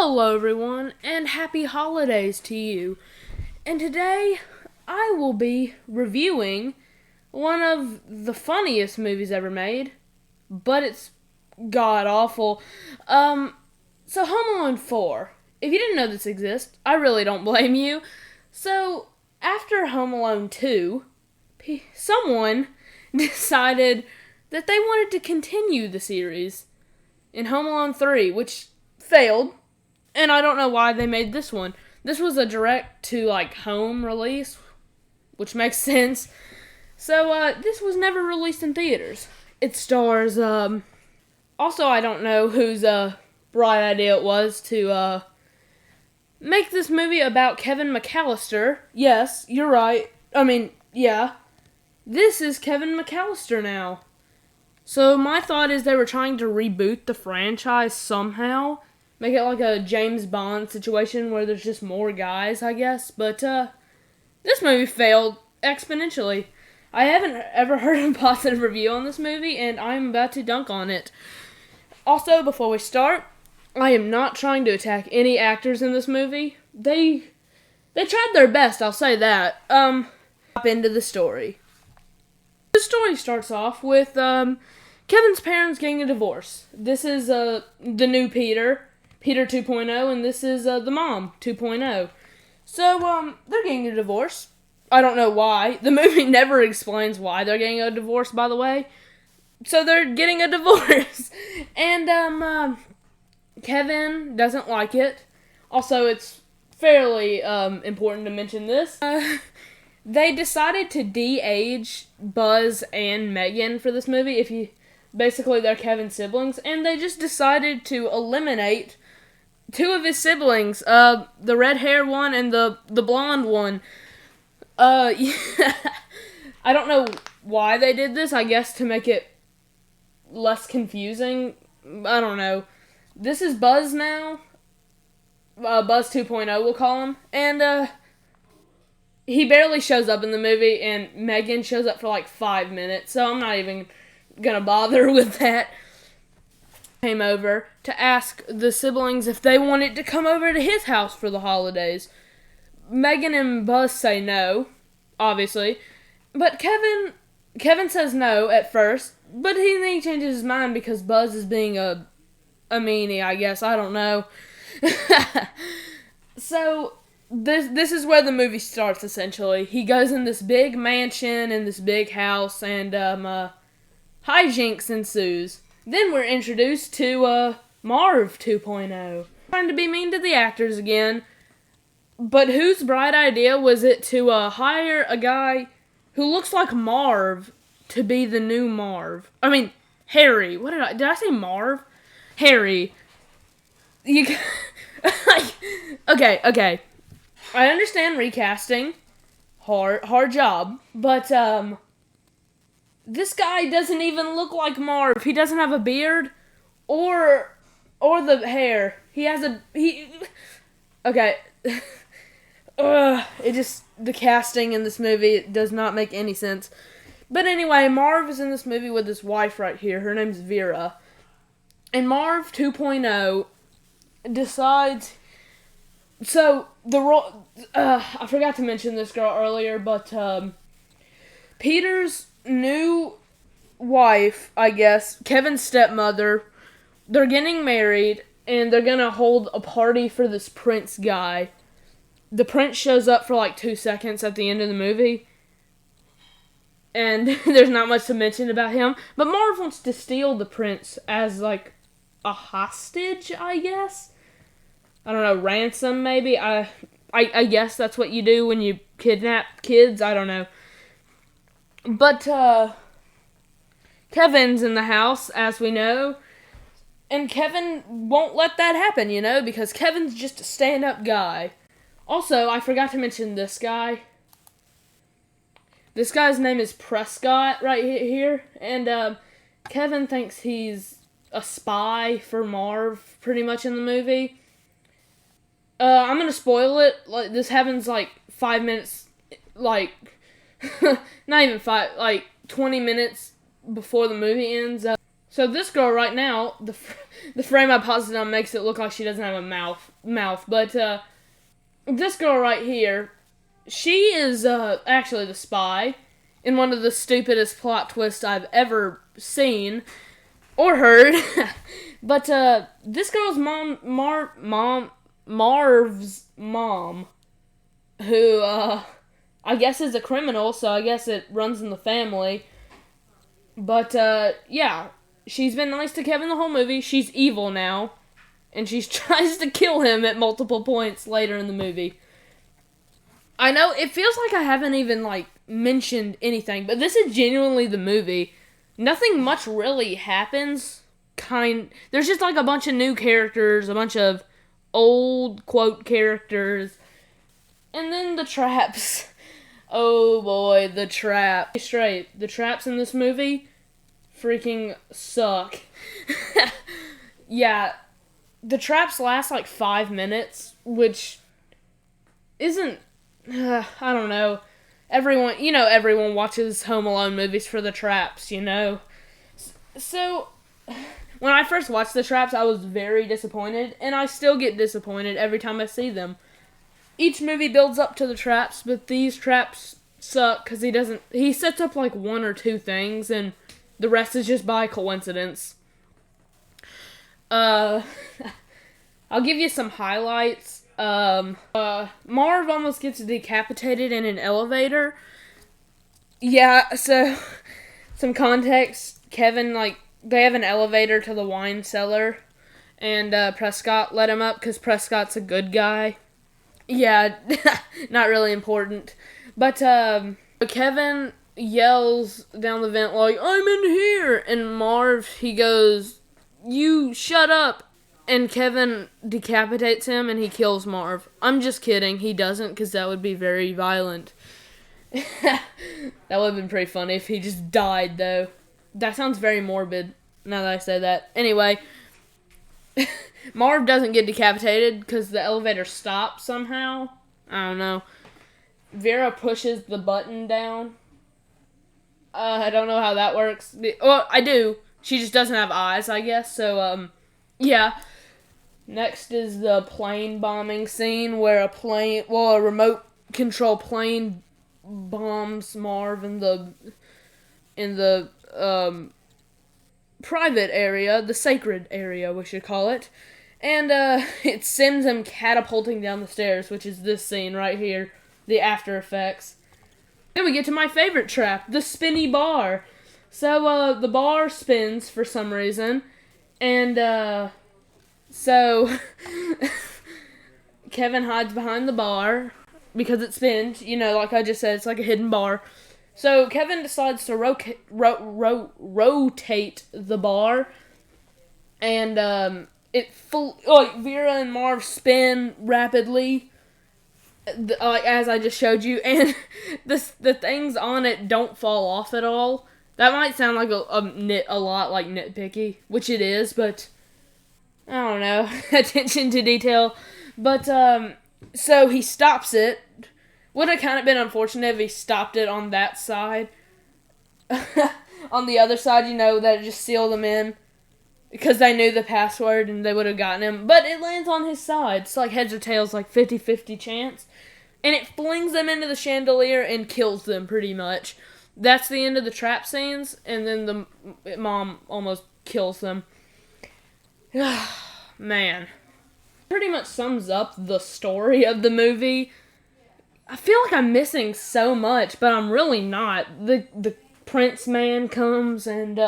Hello everyone, and happy holidays to you. And today, I will be reviewing one of the funniest movies ever made, but it's god-awful. So Home Alone 4. If you didn't know this exists, I really don't blame you. So, after Home Alone 2, someone decided that they wanted to continue the series in Home Alone 3, which failed. And I don't know why they made this one. This was a direct-to-home release, which makes sense. So, this was never released in theaters. It stars, also, I don't know whose, bright idea it was to, make this movie about Kevin McAllister. Yes, you're right. Yeah. This is Kevin McAllister now. So, my thought is they were trying to reboot the franchise somehow. Make it like a James Bond situation where there's just more guys, I guess. But, this movie failed exponentially. I haven't ever heard a positive review on this movie, and I'm about to dunk on it. Also, before we start, I am not trying to attack any actors in this movie. They tried their best, I'll say that. Hop into the story. The story starts off with, Kevin's parents getting a divorce. This is, the new Peter 2.0, and this is the mom 2.0. So, they're getting a divorce. I don't know why. The movie never explains why they're getting a divorce, by the way. So, they're getting a divorce. And, Kevin doesn't like it. Also, it's fairly important to mention this. They decided to de-age Buzz and Megan for this movie. Basically, they're Kevin's siblings, and they just decided to eliminate two of his siblings, the red hair one and the blonde one. Yeah. I don't know why they did this. I guess to make it less confusing. I don't know. This is Buzz now. Buzz 2.0, we'll call him. And, he barely shows up in the movie, and Megan shows up for like 5 minutes, so I'm not even gonna bother with that. Came over to ask the siblings if they wanted to come over to his house for the holidays. Megan and Buzz say no, obviously, but Kevin says no at first, but then he changes his mind because Buzz is being a meanie, I guess. I don't know. So this is where the movie starts, essentially. He goes in this big mansion in this big house, and hijinks ensues. Then we're introduced to Marv 2.0. Trying to be mean to the actors again, but whose bright idea was it to hire a guy who looks like Marv to be the new Marv? Harry. Did I say Marv? Harry. Okay. I understand recasting. Hard job. But, this guy doesn't even look like Marv. He doesn't have a beard or the hair. Okay. The casting in this movie does not make any sense. But anyway, Marv is in this movie with his wife right here. Her name's Vera. And Marv 2.0 decides... So, I forgot to mention this girl earlier, but, Peter's new wife, I guess, Kevin's stepmother, they're getting married, and they're gonna hold a party for this prince guy. The prince shows up for 2 seconds at the end of the movie, and there's not much to mention about him, but Marv wants to steal the prince as, a hostage, I guess? I don't know, ransom, maybe? I guess that's what you do when you kidnap kids, I don't know. But, Kevin's in the house, as we know, and Kevin won't let that happen, because Kevin's just a stand-up guy. Also, I forgot to mention this guy. This guy's name is Prescott, right here, and, Kevin thinks he's a spy for Marv, pretty much, in the movie. I'm gonna spoil it. This happens 5 minutes, not even 5, 20 minutes before the movie ends. So this girl right now, the frame I paused it on makes it look like she doesn't have a mouth. But this girl right here, she is actually the spy in one of the stupidest plot twists I've ever seen or heard. But this girl's Marv's mom, who I guess is a criminal, so I guess it runs in the family. But yeah, she's been nice to Kevin the whole movie. She's evil now, and she tries to kill him at multiple points later in the movie. I know it feels like I haven't even mentioned anything, but this is genuinely the movie. Nothing much really happens. There's just a bunch of new characters, a bunch of old quote characters, and then the traps. Oh boy, the trap. Straight, the traps in this movie freaking suck. Yeah, the traps last 5 minutes, which isn't, I don't know. Everyone watches Home Alone movies for the traps, So, when I first watched the traps, I was very disappointed, and I still get disappointed every time I see them. Each movie builds up to the traps, but these traps suck because he sets up one or two things, and the rest is just by coincidence. I'll give you some highlights. Marv almost gets decapitated in an elevator. Yeah, so, some context, Kevin, they have an elevator to the wine cellar, and Prescott let him up because Prescott's a good guy. Yeah, not really important. But Kevin yells down the vent I'm in here! And Marv, he goes, you shut up! And Kevin decapitates him and he kills Marv. I'm just kidding, he doesn't, because that would be very violent. That would have been pretty funny if he just died, though. That sounds very morbid, now that I say that. Anyway, Marv doesn't get decapitated because the elevator stops somehow. I don't know. Vera pushes the button down. I don't know how that works. Well, I do. She just doesn't have eyes, I guess. So, yeah. Next is the plane bombing scene where a remote control plane bombs Marv in the private area, the sacred area, we should call it. And it sends him catapulting down the stairs, which is this scene right here, the after effects. Then we get to my favorite trap, the spinny bar. So the bar spins for some reason, and so Kevin hides behind the bar because it spins. Like I just said, it's like a hidden bar. So Kevin decides to rotate the bar, and Vera and Marv spin rapidly, as I just showed you, and the things on it don't fall off at all. That might sound like a lot like nitpicky, which it is, but I don't know, attention to detail. But so he stops it. Would have kind of been unfortunate if he stopped it on that side. On the other side, that it just sealed him in. Because they knew the password and they would have gotten him. But it lands on his side. It's like heads or tails, 50-50 chance. And it flings them into the chandelier and kills them pretty much. That's the end of the trap scenes. And then the mom almost kills them. Man. Pretty much sums up the story of the movie. I feel like I'm missing so much, but I'm really not. The prince man comes and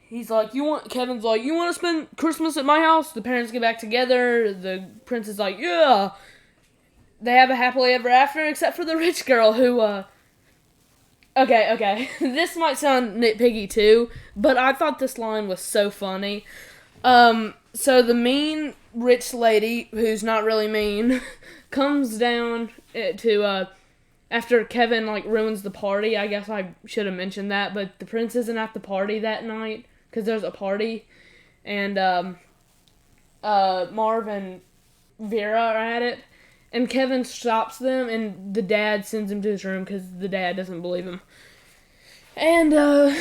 he's like, Kevin's like, you want to spend Christmas at my house? The parents get back together. The prince is like, yeah. They have a happily ever after, except for the rich girl who, Okay. This might sound nitpicky too, but I thought this line was so funny. So the mean rich lady, who's not really mean, comes down to, after Kevin, ruins the party. I guess I should have mentioned that, but the prince isn't at the party that night, because there's a party, and, Marv and Vera are at it, and Kevin stops them, and the dad sends him to his room, because the dad doesn't believe him. And,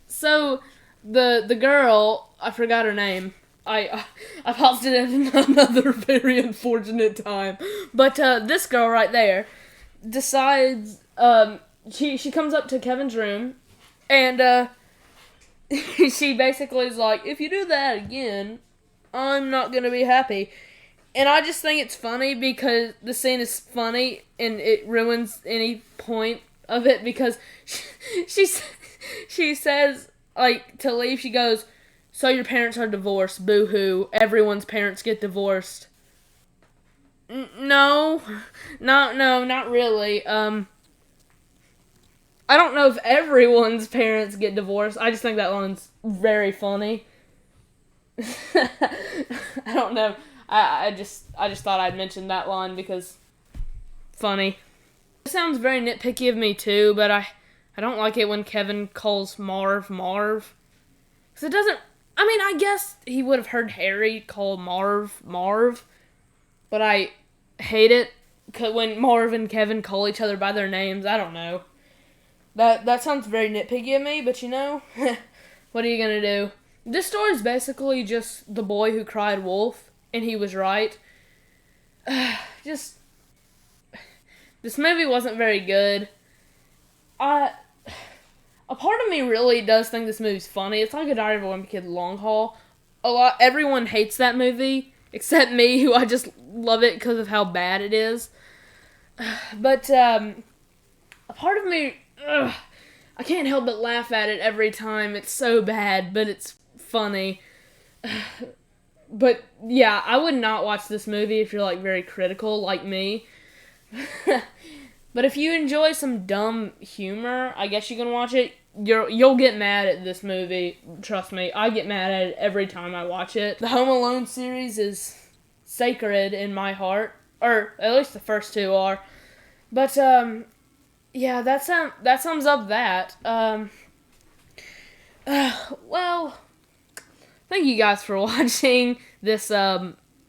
so, the girl, I forgot her name. I paused it at another very unfortunate time. But this girl right there decides she comes up to Kevin's room and she basically is like, if you do that again, I'm not gonna be happy. And I just think it's funny because the scene is funny and it ruins any point of it because she, she says, like, to leave, she goes, so your parents are divorced, boo-hoo, everyone's parents get divorced. No, not really. I don't know if everyone's parents get divorced. I just think that one's very funny. I don't know. I just thought I'd mention that line because funny. It sounds very nitpicky of me too, but I don't like it when Kevin calls Marv Marv. Cause it doesn't. I mean, I guess he would have heard Harry call Marv Marv, but I hate it when Marv and Kevin call each other by their names. I don't know. That sounds very nitpicky of me, but you know, what are you gonna do? This story is basically just the boy who cried wolf, and he was right. Just, this movie wasn't very good. A part of me really does think this movie's funny. It's like a Diary of a Wimpy Kid long haul. Everyone hates that movie, except me, who I just love it because of how bad it is. But, a part of me, I can't help but laugh at it every time. It's so bad, but it's funny. But yeah, I would not watch this movie if you're like very critical like me. But if you enjoy some dumb humor, I guess you can watch it. You'll get mad at this movie. Trust me, I get mad at it every time I watch it. The Home Alone series is sacred in my heart, or at least the first two are. But yeah, that sums up that. Well, thank you guys for watching this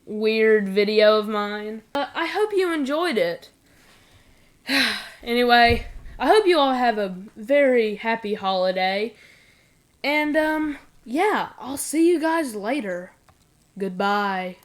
weird video of mine. I hope you enjoyed it. Anyway, I hope you all have a very happy holiday. And yeah, I'll see you guys later. Goodbye.